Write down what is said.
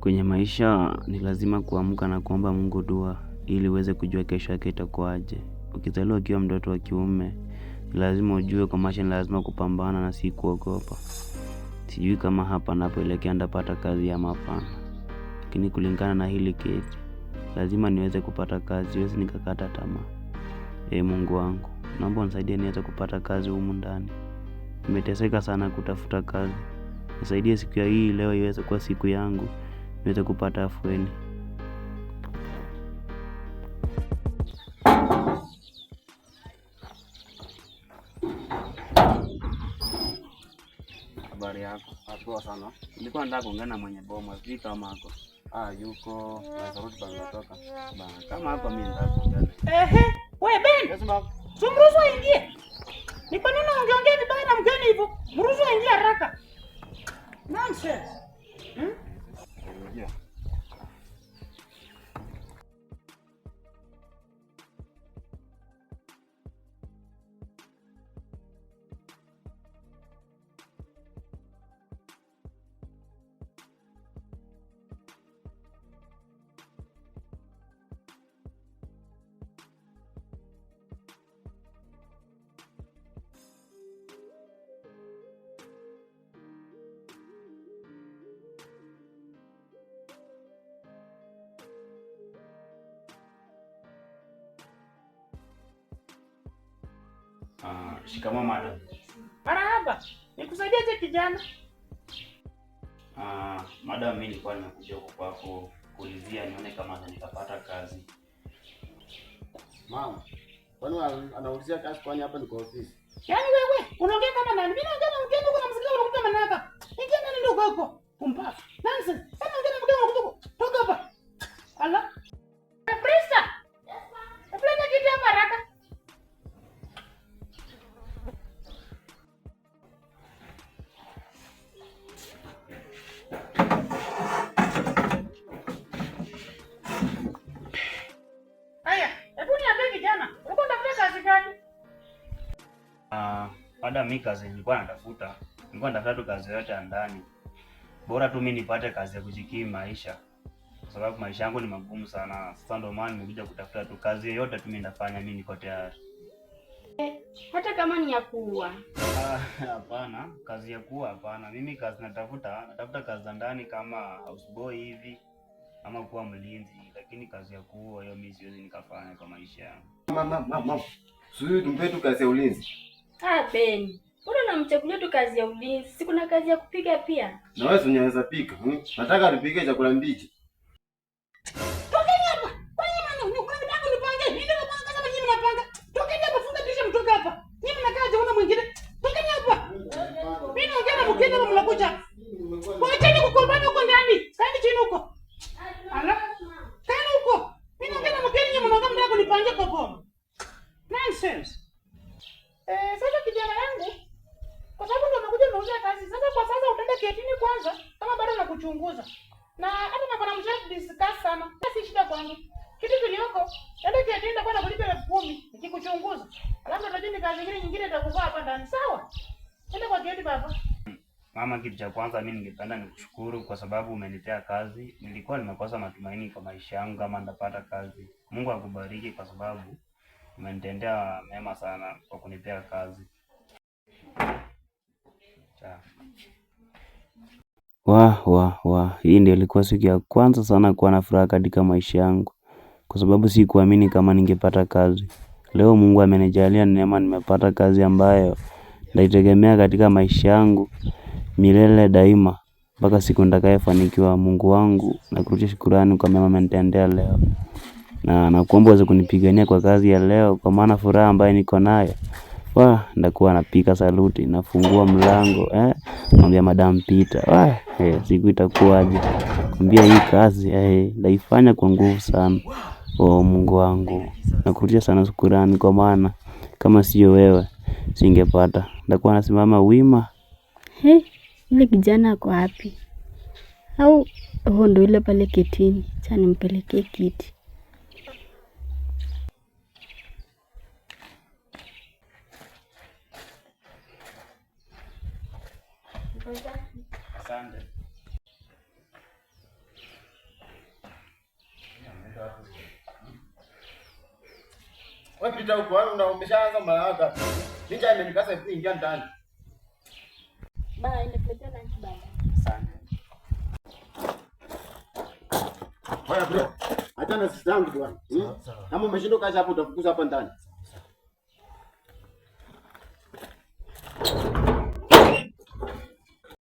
Kwenye maisha ni lazima kuamka na kuomba Mungu dua ili uweze kujua kesho yake itakuwaje. Ukizaliwa ukiwa mtoto wa kiume, ni lazima ujue kwa maisha ni lazima kupambana na si kuogopa. Sijui kama hapa napoelekea ndapata kazi ama hapana. Lakini kulingana na hili kesi, lazima niweze kupata kazi, siwezi nikakata tamaa. Mungu wangu, naomba unisaidie niweze kupata kazi humu ndani. Nimeteseka sana kutafuta kazi. Nisaidie siku ya hii leo iweze kuwa siku yangu. Niweze kupata afueni. Habari yako? Poa sana. Nilikuwa nataka kuongea na mwenye boma, sijui kama ako. Yuko. Nasarudi bado natoka. Bana, kama hapa mimi nataka kuongea naye. Wewe Ben. Yes ma'am. Sumruhusu aingie. Ni kwa nini unaongea vibaya na mgeni hivyo? Mruhusu aingie haraka. Nonsense. Yeah. Shikamoo madam. Marahaba. Nikusaidie je kijana? Madam, mimi nilikuwa nimekuja huko kwako kuulizia nione kama nikapata kazi. Mama, kwani anaulizia kazi kwani hapa ni kwa ofisi? Yaani wewe unaongea kama nani? Mimi naongea na mgeni huko na msikia unakuta manaka. Ingia ndani ndio huko. Pumbafu. Nonsense. Sasa naongea na mgeni unakuta huko. Toka hapa. Ala. Prista. Yes ma'am. Pleta kitu hapa haraka. Madam, mimi kazi nilikuwa natafuta tu kazi yote ya ndani. Bora tu mimi nipate kazi ya kujikimu maisha. Kwa sababu maisha yangu ni magumu sana. Sasa ndio maana nimekuja kutafuta tu kazi yoyote tu mimi nafanya, mimi niko tayari. Hata kama ni ya kuua. Hapana, kazi ya kuua hapana. Mimi kazi natafuta kazi za ndani kama houseboy hivi ama kuwa mlinzi, lakini kazi ya kuua hiyo mimi siwezi nikafanya kwa maisha yangu. Mama. Sio tumpe tu kazi ya ulinzi. Ben. Mbona unamchagulia tu kazi ya ulinzi? Si kuna kazi ya kupika pia? Na wewe unaweza pika. Nataka tupike chakula mbichi. Tokeni hapa. Kwani maana unataka kunipangia? Mimi ndio napanga kama nyinyi mnapanga. Tokeni hapa, funga dirisha mtoke hapa. Nyinyi mnakaa je, una mwingine? Tokeni hapa. Mimi naongea na mgeni kama mnakuja. Waacheni kukombana huko ndani. Kaeni chini huko. Ala. Kaeni huko. Mimi naongea na mgeni, nyinyi mnaongea mnataka kunipangia kwa bomu. Nonsense. Sasa kijana yangu, kwa sababu ndo nakuja nauza kazi. Sasa kwa sasa utaenda ketini kwanza kama bado nakuchunguza. Na hata na kuna mshahara discuss sana. Si shida kwangu. Kitu kilioko, enda ketini ndio bwana kulipa 10,000 nikikuchunguza. Alafu utajua kazi nyingine itakufaa hapa ndani, sawa? Enda kwa keti baba. Mama, kitu cha kwanza mimi ningependa nikushukuru kwa sababu umenipea kazi. Nilikuwa nimekosa matumaini kwa maisha yangu kama nitapata kazi. Mungu akubariki kwa sababu umenitendea mema sana kwa kunipea kazi. Hii ndio ilikuwa siku ya kwanza sana kuwa na furaha katika maisha yangu. Kwa sababu sikuamini kama ningepata kazi. Leo Mungu amenijalia neema, nimepata kazi ambayo naitegemea katika maisha yangu milele daima mpaka siku nitakayofanikiwa. Mungu wangu, nakurudishia shukrani kwa mema amenitendea leo. Na nakuomba uweze kunipigania kwa kazi ya leo kwa maana furaha ambayo niko nayo. Ndakuwa napika saluti, nafungua mlango, mwambia Madam Peter, siku itakuwaje. Mwambia hii kazi, naifanya kwa nguvu sana. Mungu wangu, nakurudishia sana shukrani kwa maana kama sio wewe singepata. Ndakuwa nasimama wima. Yule kijana ako wapi? Au ndio yule pale kitini? Acha nimpelekee kiti. Asante. Wewe pita huko, umeshaanza mara ngapi? Ninja imenikasa hivi ingia ndani. Bana nitakuletea lunch baada. Asante. Haya bro. Acha na sisi yangu bwana. Kama umeshindwa kazi hapo utafukuza hapa ndani.